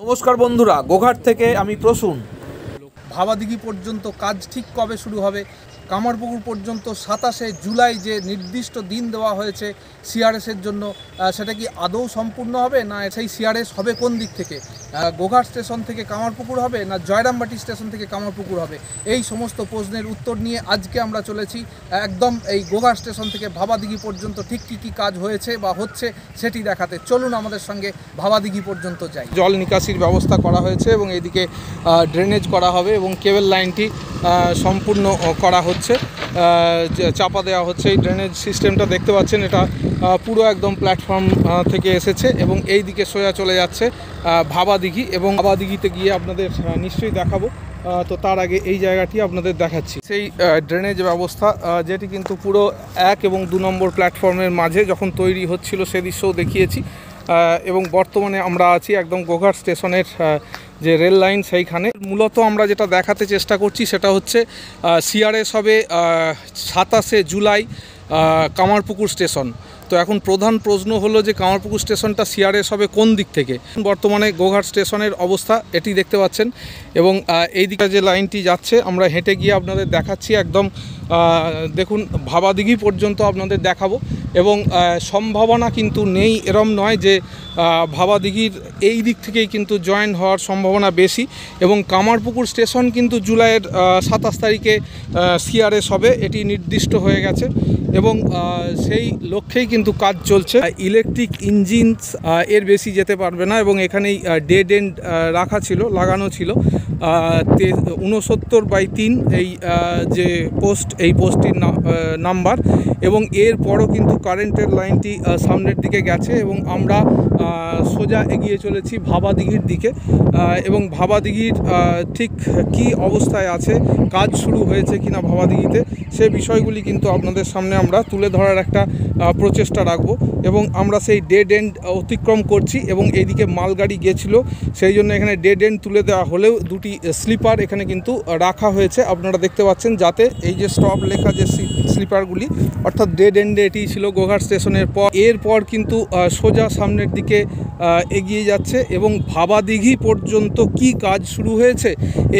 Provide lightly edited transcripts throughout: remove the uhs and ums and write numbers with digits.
নমস্কার বন্ধুরা, গোঘাট থেকে আমি প্রসূন। ভাবাদিঘি পর্যন্ত কাজ ঠিক কবে শুরু হবে? কামারপুকুর পর্যন্ত 27শে জুলাই যে নির্দিষ্ট দিন দেওয়া হয়েছে সিআরএসের জন্য, সেটা কি আদৌ সম্পূর্ণ হবে, না সেই সিআরএস হবে কোন দিক থেকে? গোঘাট স্টেশন থেকে কামারপুকুর হবে, না জয়রামবাটি স্টেশন থেকে কামারপুকুর হবে? এই সমস্ত প্রশ্নের উত্তর নিয়ে আজকে আমরা চলেছি একদম এই গোঘাট স্টেশন থেকে ভাবাদিঘি পর্যন্ত ঠিক কী কাজ হয়েছে বা হচ্ছে সেটি দেখাতে। চলুন আমাদের সঙ্গে ভাবাদিঘি পর্যন্ত যাই। জল নিকাশির ব্যবস্থা করা হয়েছে এবং এইদিকে ড্রেনেজ করা হবে এবং কেবল লাইনটি সম্পূর্ণ করা হচ্ছে, চাপা দেওয়া হচ্ছে। এই ড্রেনেজ সিস্টেমটা দেখতে পাচ্ছেন, এটা পুরো একদম প্ল্যাটফর্ম থেকে এসেছে এবং এই দিকে সোজা চলে যাচ্ছে ভাবাদিঘি, এবং ভাবাদিঘিতে গিয়ে আপনাদের নিশ্চয়ই দেখাবো। তো তার আগে এই জায়গাটি আপনাদের দেখাচ্ছি, সেই ড্রেনেজ ব্যবস্থা যেটি কিন্তু পুরো 1 এবং 2 নম্বর প্ল্যাটফর্মের মাঝে যখন তৈরি হচ্ছিল সে দৃশ্যও দেখিয়েছি। এবং বর্তমানে আমরা আছি একদম গোঘাট স্টেশনের যে রেল লাইন সেইখানে। মূলত আমরা যেটা দেখাতে চেষ্টা করছি সেটা হচ্ছে সিআরএস হবে 27শে জুলাই কামারপুকুর স্টেশন। তো এখন প্রধান প্রশ্ন হলো যে কামারপুকুর স্টেশনটা সিআরএস হবে কোন দিক থেকে? বর্তমানে গোঘাট স্টেশনের অবস্থা এটি দেখতে পাচ্ছেন এবং এই দিকে যে লাইনটি যাচ্ছে আমরা হেঁটে গিয়ে আপনাদের দেখাচ্ছি। একদম দেখুন ভাবাদিঘি পর্যন্ত আপনাদের দেখাবো এবং সম্ভাবনা কিন্তু নেই এরম নয় যে ভাবাদিঘির এই দিক থেকেই কিন্তু জয়েন হওয়ার সম্ভাবনা বেশি, এবং কামারপুকুর স্টেশন কিন্তু জুলাইয়ের 27 তারিখে সিআরএস হবে, এটি নির্দিষ্ট হয়ে গেছে এবং সেই লক্ষ্যেই কিন্তু কাজ চলছে। ইলেকট্রিক ইঞ্জিনস এর বেশি যেতে পারবে না এবং এখানেই ডেড এন্ড রাখা ছিল, লাগানো ছিল 69/3 এই যে পোস্ট, এই পোস্টটির নাম্বার, এবং এরপরও কিন্তু কারেন্টের লাইনটি সামনের দিকে গেছে এবং আমরা সোজা এগিয়ে চলেছি ভাবাদিঘির দিকে। এবং ভাবাদিঘির ঠিক কী অবস্থায় আছে, কাজ শুরু হয়েছে কিনা ভাবাদিঘিতে, সে বিষয়গুলি কিন্তু আপনাদের সামনে আমরা তুলে ধরার একটা প্রচেষ্টা রাখব। এবং আমরা সেই ডেড এন্ড অতিক্রম করছি এবং এইদিকে মালগাড়ি গেছিলো, সেই জন্য এখানে ডেড এন্ড তুলে দেওয়া হলেও দুটি স্লিপার এখানে কিন্তু রাখা হয়েছে আপনারা দেখতে পাচ্ছেন, যাতে এই যে স্টপ লেখা যে স্লিপারগুলি, অর্থাৎ ডেড এন্ডে এটি ছিল গোঘাট স্টেশনের পর। এরপর কিন্তু সোজা সামনের দিকে এগিয়ে যাচ্ছে এবং ভাবাদিঘি পর্যন্ত কি কাজ শুরু হয়েছে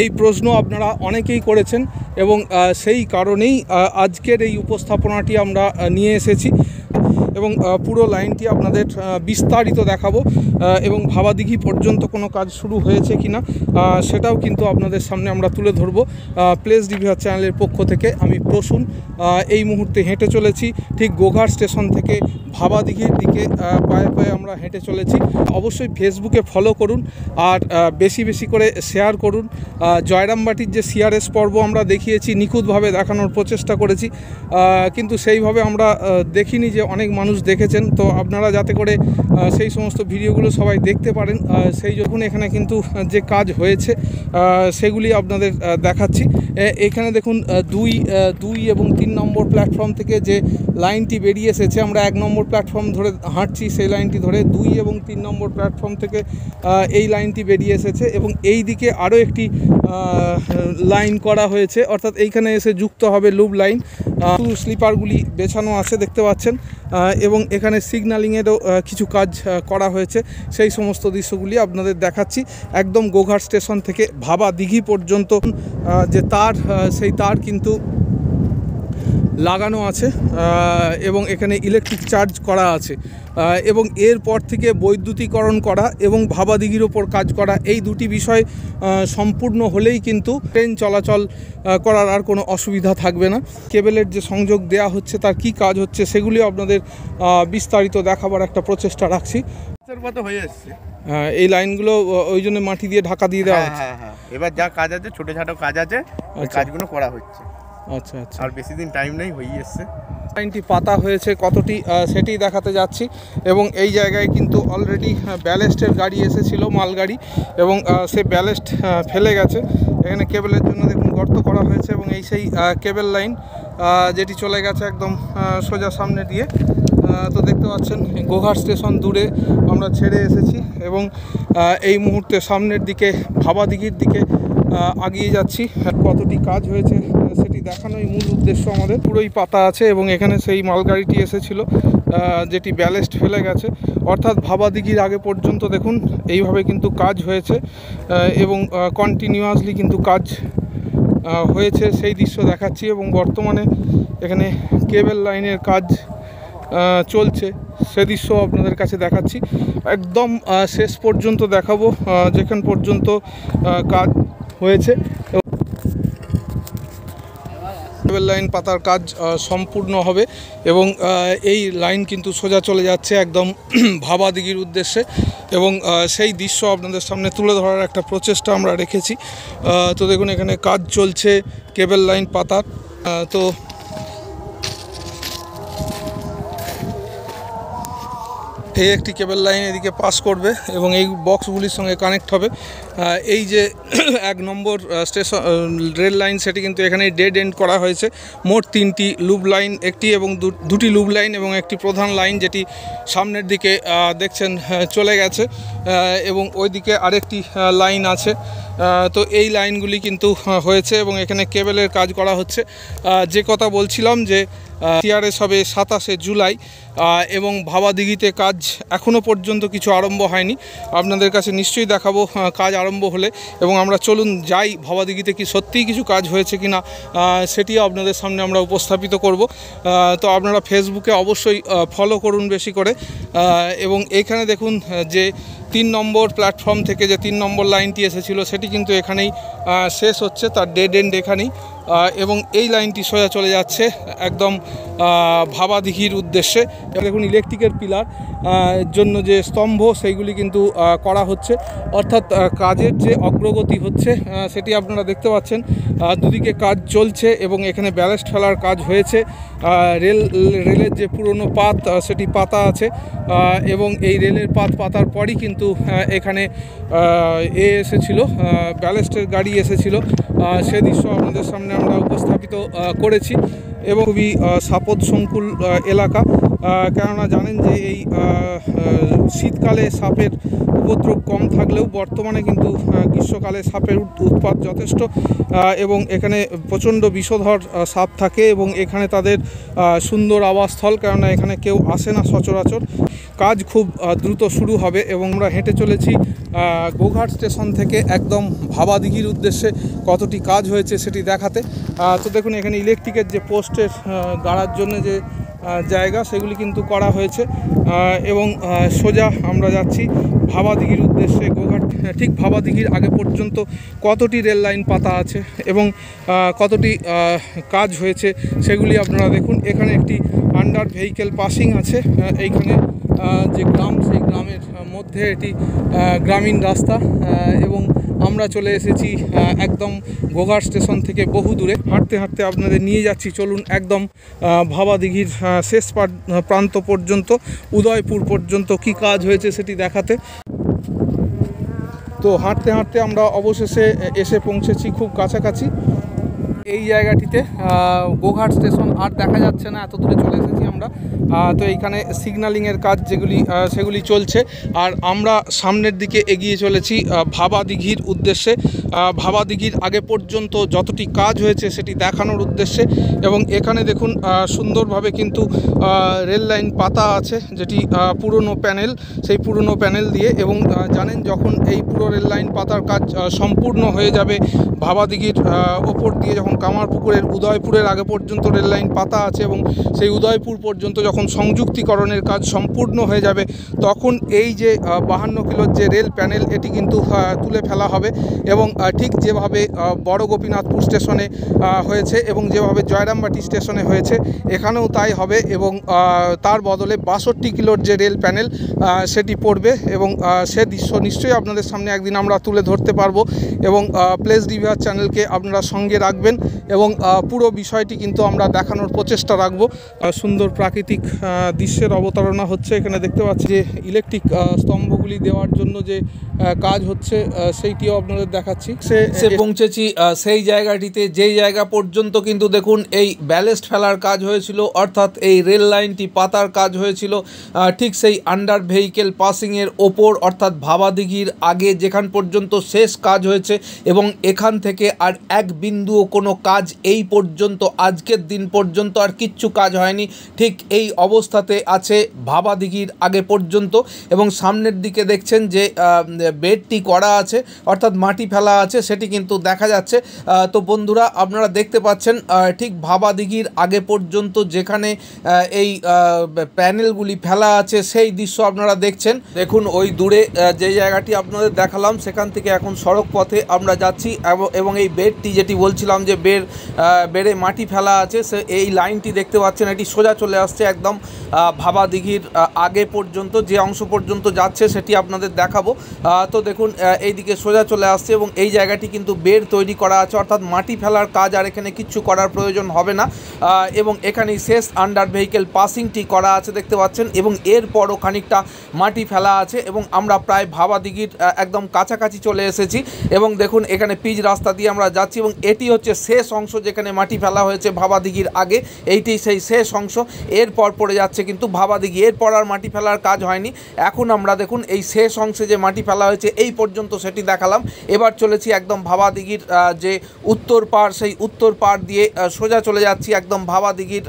এই প্রশ্ন আপনারা অনেকেই করেছেন এবং সেই কারণেই আজকের এই উপস্থাপনাটি আমরা নিয়ে এসেছি এবং পুরো লাইনটি আপনাদের বিস্তারিত দেখাবো এবং ভাবাদিঘি পর্যন্ত কোনো কাজ শুরু হয়েছে কিনা সেটাও কিন্তু আপনাদের সামনে আমরা তুলে ধরবো। প্লেস ডিভিআর চ্যানেলের পক্ষ থেকে আমি প্রসূন এই মুহূর্তে হেঁটে চলেছি ঠিক গোঘাট স্টেশন থেকে ভাবাদিঘির দিকে, পায়ে পায়ে আমরা হেঁটে চলেছি। অবশ্যই ফেসবুকে ফলো করুন আর বেশি বেশি করে শেয়ার করুন। জয়রামবাটির যে সিআরএস পর্ব আমরা দেখিয়েছি, নিখুঁতভাবে দেখানোর প্রচেষ্টা করেছি, কিন্তু সেইভাবে আমরা দেখিনি যে অনেক মানুষ দেখেছেন। তো আপনারা যাতে করে সেই সমস্ত ভিডিওগুলো সবাই দেখতে পারেন, সেই যখন এখানে কিন্তু যে কাজ হয়েছে সেগুলি আপনাদের দেখাচ্ছি। এখানে দেখুন 2 এবং 3 নম্বর প্ল্যাটফর্ম থেকে যে লাইনটি বেরিয়ে এসেছে, আমরা 1 নম্বর প্ল্যাটফর্ম ধরে হাঁটছি, সেই লাইনটি ধরে 2 এবং 3 নম্বর প্ল্যাটফর্ম থেকে এই লাইনটি বেরিয়ে এসেছে এবং এই দিকে আরও একটি লাইন করা হয়েছে, অর্থাৎ এইখানে এসে যুক্ত হবে লুপ লাইন। স্লিপারগুলি বেছানো আছে দেখতে পাচ্ছেন এবং এখানে সিগন্যালিংয়েরও কিছু কাজ করা হয়েছে, সেই সমস্ত দৃশ্যগুলি আপনাদের দেখাচ্ছি। একদম গোঘাট স্টেশন থেকে ভাবাদিঘি পর্যন্ত যে তার, সেই তার কিন্তু লাগানো আছে এবং এখানে ইলেকট্রিক চার্জ করা আছে এবং এরপর থেকে বৈদ্যুতিকরণ করা এবং ভাবাদিঘির ওপর কাজ করা, এই দুটি বিষয় সম্পূর্ণ হলেই কিন্তু ট্রেন চলাচল করার আর কোনো অসুবিধা থাকবে না। কেবেলের যে সংযোগ দেয়া হচ্ছে তার কি কাজ হচ্ছে সেগুলি আপনাদের বিস্তারিত দেখাবার একটা প্রচেষ্টা রাখছি। হয়ে এসছে এই লাইনগুলো ওই জন্য মাটি দিয়ে ঢাকা দিয়ে দেওয়া হচ্ছে। এবার যা কাজ আছে, ছোটোখাটো কাজ আছে, ওই কাজগুলো করা হচ্ছে। আচ্ছা আচ্ছা, আর বেশি দিন টাইম নেই, হয়ে এসছে। লাইনটি পাতা হয়েছে কতটি সেটি দেখাতে যাচ্ছি এবং এই জায়গায় কিন্তু অলরেডি ব্যালেস্টের গাড়ি এসেছিল, মালগাড়ি, এবং সে ব্যালেস্ট ফেলে গেছে। এখানে কেবলের জন্য দেখুন গর্ত করা হয়েছে এবং এই সেই কেবল লাইন যেটি চলে গেছে একদম সোজা সামনে দিয়ে। তো দেখতে পাচ্ছেন গোঘাট স্টেশন দূরে আমরা ছেড়ে এসেছি এবং এই মুহূর্তে সামনের দিকে ভাবাদিঘির দিকে আগিয়ে যাচ্ছি। কতটি কাজ হয়েছে সেটি সেটি দেখানোই মূল উদ্দেশ্য আমাদের। পুরোই পাতা আছে এবং এখানে সেই মালগাড়িটি এসেছিল যেটি ব্যালেস্ট ফেলে গেছে, অর্থাৎ ভাবাদিঘির আগে পর্যন্ত দেখুন এইভাবে কিন্তু কাজ হয়েছে এবং কন্টিনিউয়াসলি কিন্তু কাজ হয়েছে, সেই দৃশ্য দেখাচ্ছি। এবং বর্তমানে এখানে কেবল লাইনের কাজ চলছে, সে দৃশ্য আপনাদের কাছে দেখাচ্ছি। একদম শেষ পর্যন্ত দেখাবো যেখান পর্যন্ত কাজ হয়েছে। কেবল লাইন পাতার কাজ সম্পূর্ণ হবে এবং এই লাইন কিন্তু সোজা চলে যাচ্ছে একদম ভাবাদিঘির উদ্দেশ্যে এবং সেই দৃশ্য আপনাদের সামনে তুলে ধরার একটা প্রচেষ্টা আমরা রেখেছি। তো দেখুন এখানে কাজ চলছে কেবল লাইন পাতার। তো এই একটি কেবল লাইন এদিকে পাস করবে এবং এই বক্সগুলির সঙ্গে কানেক্ট হবে। এই যে 1 নম্বর স্টেশন রেল লাইন, সেটি কিন্তু এখানেই ডেড এন্ড করা হয়েছে। মোট 3টি লুপ লাইন, একটি এবং দুটি লুপ লাইন এবং একটি প্রধান লাইন যেটি সামনের দিকে দেখছেন চলে গেছে এবং ওইদিকে আরেকটি লাইন আছে। তো এই লাইনগুলি কিন্তু হয়েছে এবং এখানে কেবলের কাজ করা হচ্ছে। যে কথা বলছিলাম যে টিআরএস হবে 27শে জুলাই এবং ভাবাদিঘিতে কাজ এখনও পর্যন্ত কিছু আরম্ভ হয়নি। আপনাদের কাছে নিশ্চয়ই দেখাবো কাজ আরম্ভ হলে। এবং আমরা চলুন যাই ভাবাদিঘিতে কি সত্যিই কিছু কাজ হয়েছে কিনা সেটিও আপনাদের সামনে আমরা উপস্থাপিত করব। তো আপনারা ফেসবুকে অবশ্যই ফলো করুন বেশি করে। এবং এখানে দেখুন যে 3 নম্বর প্ল্যাটফর্ম থেকে যে 3 নম্বর লাইনটি এসেছিল সেটি কিন্তু এখানেই শেষ হচ্ছে, তার ডেড এন্ড এখানেই। এবং এই লাইনটি সোজা চলে যাচ্ছে একদম ভাবাদিঘির উদ্দেশ্যে। দেখুন ইলেকট্রিকের পিলার জন্য যে স্তম্ভ সেইগুলি কিন্তু করা হচ্ছে, অর্থাৎ কাজের যে অগ্রগতি হচ্ছে সেটি আপনারা দেখতে পাচ্ছেন। দুদিকে কাজ চলছে এবং এখানে ব্যালেস্ট ফেলার কাজ হয়েছে। রেলের যে পুরনো পাত সেটি পাতা আছে এবং এই রেলের পাতার পরই কিন্তু এখানে এসেছিল, ব্যালেস্টের গাড়ি এসেছিল। সে দৃশ্য আপনাদের সামনে আমরা উপস্থাপিত করেছি। এবং খুবই সাপদ সংকুল এলাকা, কেননা জানেন যে এই শীতকালে সাপের উপদ্রব কম থাকলেও বর্তমানে কিন্তু গ্রীষ্মকালে সাপের উৎপাত যথেষ্ট এবং এখানে প্রচণ্ড বিষধর সাপ থাকে এবং এখানে তাদের সুন্দর আবাসস্থল, কেননা এখানে কেউ আসে না সচরাচর। কাজ খুব দ্রুত শুরু হবে এবং আমরা হেঁটে চলেছি গোঘাট স্টেশন থেকে একদম ভাবাদিঘির উদ্দেশ্যে। কতটি কাজ হয়েছে সেটি দেখাতে। তো দেখুন এখানে ইলেকট্রিকের যে পোস্টের গাড়ার জন্য যে জায়গা সেগুলি কিন্তু করা হয়েছে এবং সোজা আমরা যাচ্ছি ভাবাদিঘির উদ্দেশ্যে। গোঘাট ঠিক ভাবাদিঘির আগে পর্যন্ত কতটি রেল লাইন পাতা আছে এবং কতটি কাজ হয়েছে সেগুলি আপনারা দেখুন। এখানে একটি আন্ডার ভেহিকেল পাসিং আছে। এইখানে যে গ্রাম, সেই গ্রামের মধ্যে এটি গ্রামীণ রাস্তা এবং আমরা চলে এসেছি একদম গোঘাট স্টেশন থেকে বহু দূরে। হাঁটতে হাঁটতে আপনাদের নিয়ে যাচ্ছি, চলুন একদম ভাবাদিঘির শেষ প্রান্ত পর্যন্ত, উদয়পুর পর্যন্ত কি কাজ হয়েছে সেটি দেখাতে। তো হাঁটতে হাঁটতে আমরা অবশেষে এসে পৌঁছেছি খুব কাছাকাছি। এই জায়গাটিতে গোঘাট স্টেশন আর দেখা যাচ্ছে না, এত দূরে চলে এসেছি আমরা। তো এইখানে সিগন্যালিংয়ের কাজ সেগুলি চলছে আর আমরা সামনের দিকে এগিয়ে চলেছি ভাবাদিঘির উদ্দেশ্যে। ভাবাদিঘির আগে পর্যন্ত যতটি কাজ হয়েছে সেটি দেখানোর উদ্দেশ্যে। এবং এখানে দেখুন সুন্দরভাবে কিন্তু রেল লাইন পাতা আছে, যেটি পুরনো প্যানেল, সেই পুরনো প্যানেল দিয়ে। এবং জানেন যখন এই পুরো রেল লাইন পাতার কাজ সম্পূর্ণ হয়ে যাবে, ভাবাদিঘির ওপর দিয়ে যখন কামারপুকুরের উদয়পুরের আগে পর্যন্ত রেল লাইন পাতা আছে এবং সেই উদয়পুর পর্যন্ত যখন সংযুক্তিকরণের কাজ সম্পূর্ণ হয়ে যাবে, তখন এই যে 52 কিলোর যে রেল প্যানেল এটি কিন্তু তুলে ফেলা হবে। এবং ঠিক যেভাবে বড় গোপীনাথপুর স্টেশনে হয়েছে এবং যেভাবে জয়রামবাটি স্টেশনে হয়েছে, এখানেও তাই হবে। এবং তার বদলে 62 কিলোর যে রেল প্যানেল সেটি পড়বে এবং সে দৃশ্য নিশ্চয়ই আপনাদের সামনে একদিন আমরা তুলে ধরতে পারবো। এবং প্লেস ডিভিআর চ্যানেলকে আপনারা সঙ্গে রাখবেন এবং পুরো বিষয়টি কিন্তু আমরা দেখানোর প্রচেষ্টা রাখব। সুন্দর প্রাকৃতিক দৃশ্যের অবতারণা হচ্ছে। এখানে দেখতে পাচ্ছি যে ইলেকট্রিক স্তম্ভগুলি দেওয়ার জন্য যে কাজ হচ্ছে সেইটিও আপনাদের দেখাচ্ছি। সে পৌঁছেছি সেই জায়গাটিতে, যেই জায়গা পর্যন্ত কিন্তু দেখুন এই ব্যালেস্ট ফেলার কাজ হয়েছিল, অর্থাৎ এই রেল লাইনটি পাতার কাজ হয়েছিল ঠিক সেই আন্ডার ভেহিকেল পাসিংয়ের ওপর, অর্থাৎ ভাবাদিঘির আগে যেখান পর্যন্ত শেষ কাজ হয়েছে। এবং এখান থেকে আর এক বিন্দুও কোনো কাজ এই পর্যন্ত, আজকের দিন পর্যন্ত আর কিচ্ছু কাজ হয়নি। ঠিক এই অবস্থাতে আছে ভাবাদিঘির আগে পর্যন্ত, এবং সামনের দিকে দেখছেন যে বেডটি করা আছে, অর্থাৎ মাটি ফেলা আছে, সেটি কিন্তু দেখা যাচ্ছে। তো বন্ধুরা, আপনারা দেখতে পাচ্ছেন ঠিক ভাবাদিঘির আগে পর্যন্ত যেখানে এই প্যানেলগুলি ফেলা আছে সেই দৃশ্য আপনারা দেখছেন। দেখুন ওই দূরে যে জায়গাটি আপনাদের দেখালাম, সেখান থেকে এখন সড়ক পথে আমরা যাচ্ছি, এবং এই বেডটি যেটি বলছিলাম যে বেড়ে মাটি ফেলা আছে, সে এই লাইনটি দেখতে পাচ্ছেন, এটি সোজা চলে আসছে একদম ভাবাদিঘির আগে পর্যন্ত। যে অংশ পর্যন্ত যাচ্ছে সেটি আপনাদের দেখাবো। তো দেখুন এইদিকে সোজা চলে আসছে, এবং এই জায়গাটি কিন্তু বেড় তৈরি করা আছে, অর্থাৎ মাটি ফেলার কাজ আর এখানে কিচ্ছু করার প্রয়োজন হবে না। এবং এখানেই শেষ আন্ডার ভেহিকেল পাসিংটি করা আছে দেখতে পাচ্ছেন, এবং এরপরও খানিকটা মাটি ফেলা আছে, এবং আমরা প্রায় ভাবাদিঘির একদম কাছাকাছি চলে এসেছি। এবং দেখুন এখানে পিচ রাস্তা দিয়ে আমরা যাচ্ছি, এবং এটি হচ্ছে শেষ অংশ যেখানে মাটি ফেলা হয়েছে ভাবাদিঘির আগে, এইটি সেই শেষ অংশ। এরপর পড়ে যাচ্ছে কিন্তু ভাবাদিঘি, এরপর আর মাটি ফেলার কাজ হয়নি। এখন আমরা দেখুন এই শেষ অংশে যে মাটি ফেলা হয়েছে এই পর্যন্ত সেটি দেখালাম। এবার চলেছি একদম ভাবাদিঘির যে উত্তর পাড়, সেই উত্তর পাড় দিয়ে সোজা চলে যাচ্ছি একদম ভাবাদিঘির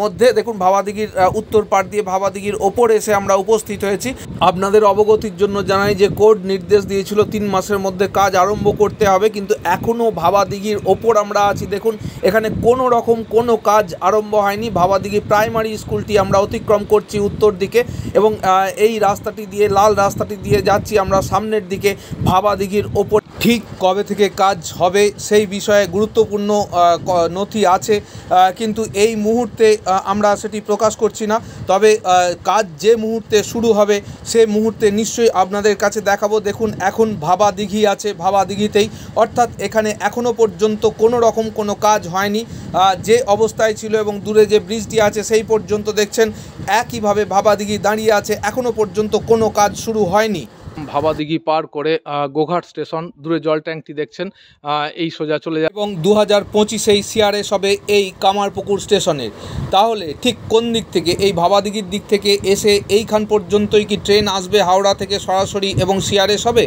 মধ্যে। দেখুন ভাবাদিঘির উত্তর পাড় দিয়ে ভাবাদিঘির ওপরে এসে আমরা উপস্থিত হয়েছি। আপনাদের অবগতির জন্য জানাই যে কোর্ট নির্দেশ দিয়েছিল 3 মাসের মধ্যে কাজ আরম্ভ করতে হবে, কিন্তু এখনও ভাবাদিঘির ওপর আমরা আছি। দেখুন এখানে কোনো রকম কোনো কাজ আরম্ভ হয়নি। ভাবাদিঘি প্রাইমারি স্কুলটি আমরা অতিক্রম করছি উত্তর দিকে, এবং এই রাস্তাটি দিয়ে, লাল রাস্তাটি দিয়ে যাচ্ছি আমরা সামনের দিকে ভাবাদিঘির ওপর। ঠিক কবে থেকে কাজ হবে সেই বিষয়ে গুরুত্বপূর্ণ নথি আছে, কিন্তু এই মুহূর্তে আমরা সেটি প্রকাশ করছি না। তবে কাজ যে মুহূর্তে শুরু হবে সে মুহূর্তে নিশ্চয়ই আপনাদের কাছে দেখাবো। দেখুন এখন ভাবাদিঘি আছে, ভাবাদিঘিতেই, অর্থাৎ এখানে এখনও পর্যন্ত কোনো রকম কোনো কাজ হয়নি। যে অবস্থায় ছিল এবং দূরে যে ব্রিজটি আছে সেই পর্যন্ত দেখছেন একইভাবে ভাবাদিঘি দাঁড়িয়ে আছে, এখনও পর্যন্ত কোনো কাজ শুরু হয়নি। ভাবাদিঘি পার করে গোঘাট স্টেশন, দূরে জল ট্যাঙ্কটি দেখছেন, এই সোজা চলে যায়, এবং 2025-এই সিআরএস হবে এই কামারপুকুর স্টেশনের। তাহলে ঠিক কোন দিক থেকে, এই ভাবাদিঘির দিক থেকে এসে এইখান পর্যন্তই কি ট্রেন আসবে হাওড়া থেকে সরাসরি এবং সিআরএস হবে,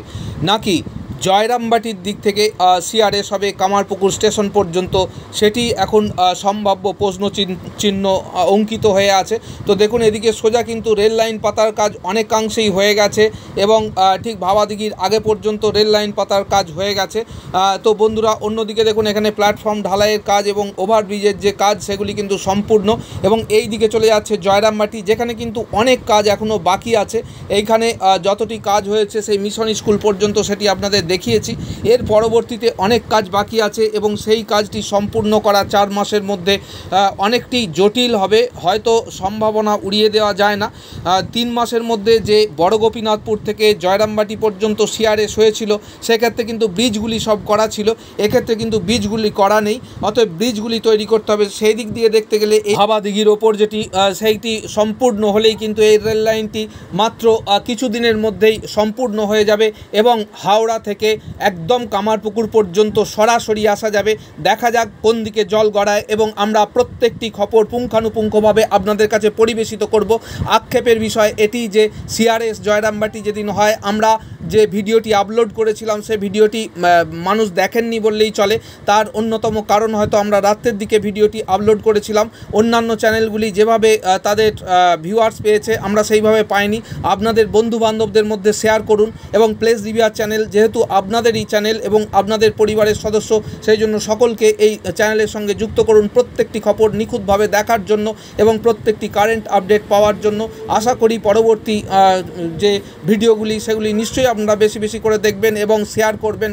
নাকি জয়রামবাটির দিক থেকে সিআরএস হবে কামারপুকুর স্টেশন পর্যন্ত, সেটি এখন সম্ভাব্য প্রশ্ন চিহ্ন অঙ্কিত হয়ে আছে। তো দেখুন এদিকে সোজা কিন্তু রেল লাইন পাতার কাজ অনেকাংশেই হয়ে গেছে, এবং ঠিক ভাবাদিঘির আগে পর্যন্ত রেল লাইন পাতার কাজ হয়ে গেছে। তো বন্ধুরা, অন্যদিকে দেখুন এখানে প্ল্যাটফর্ম ঢালাইয়ের কাজ এবং ওভারব্রিজের যে কাজ সেগুলি কিন্তু সম্পূর্ণ, এবং এই দিকে চলে যাচ্ছে জয়রামবাটি, যেখানে কিন্তু অনেক কাজ এখনও বাকি আছে। এইখানে যতটি কাজ হয়েছে সেই মিশন স্কুল পর্যন্ত সেটি আপনাদের দেখিয়েছি। এর পরবর্তীতে অনেক কাজ বাকি আছে, এবং সেই কাজটি সম্পূর্ণ করা 4 মাসের মধ্যে অনেকটি জটিল হবে, হয়তো সম্ভাবনা উড়িয়ে দেওয়া যায় না। 3 মাসের মধ্যে যে বড় গোপীনাথপুর থেকে জয়রামবাটি পর্যন্ত সিআরএস হয়েছিল, সেক্ষেত্রে কিন্তু ব্রিজগুলি সব করা ছিল, এক্ষেত্রে কিন্তু ব্রিজগুলি করা নেই, অতএব ব্রিজগুলি তৈরি করতে হবে। সেই দিক দিয়ে দেখতে গেলে এই ভাবাদিঘির ওপর যেটি, সেইটি সম্পূর্ণ হলেই কিন্তু এই রেল লাইনটি মাত্র কিছুদিনের মধ্যেই সম্পূর্ণ হয়ে যাবে, এবং হাওড়া থেকে একদম কামারপুকুর পর্যন্ত সরাসরি আসা যাবে। দেখা যাক কোন দিকে জল গড়ায়, এবং আমরা প্রত্যেকটি খবর পুঙ্খানুপুঙ্খভাবে আপনাদের কাছে পরিবেশিত করব। আক্ষেপের বিষয় এটি যে সিআরএস জয়রামবাটি যেদিন হয়, আমরা যে ভিডিওটি আপলোড করেছিলাম সে ভিডিওটি মানুষ দেখেননি বললেই চলে। তার অন্যতম কারণ হয়তো আমরা রাতের দিকে ভিডিওটি আপলোড করেছিলাম, অন্যান্য চ্যানেলগুলি যেভাবে তাদের ভিউয়ার্স পেয়েছে আমরা সেইভাবে পাইনি। আপনাদের বন্ধুবান্ধবদের মধ্যে শেয়ার করুন, এবং প্লেস রিভিউয়ার চ্যানেল যেহেতু আপনাদেরই চ্যানেল এবং আপনাদের পরিবারের সদস্য, সেই জন্য সকলকে এই চ্যানেলের সঙ্গে যুক্ত করুন প্রত্যেকটি খবর নিখুঁতভাবে দেখার জন্য এবং প্রত্যেকটি কারেন্ট আপডেট পাওয়ার জন্য। আশা করি পরবর্তী যে ভিডিওগুলি সেগুলি নিশ্চয়ই আপনারা বেশি বেশি করে দেখবেন এবং শেয়ার করবেন।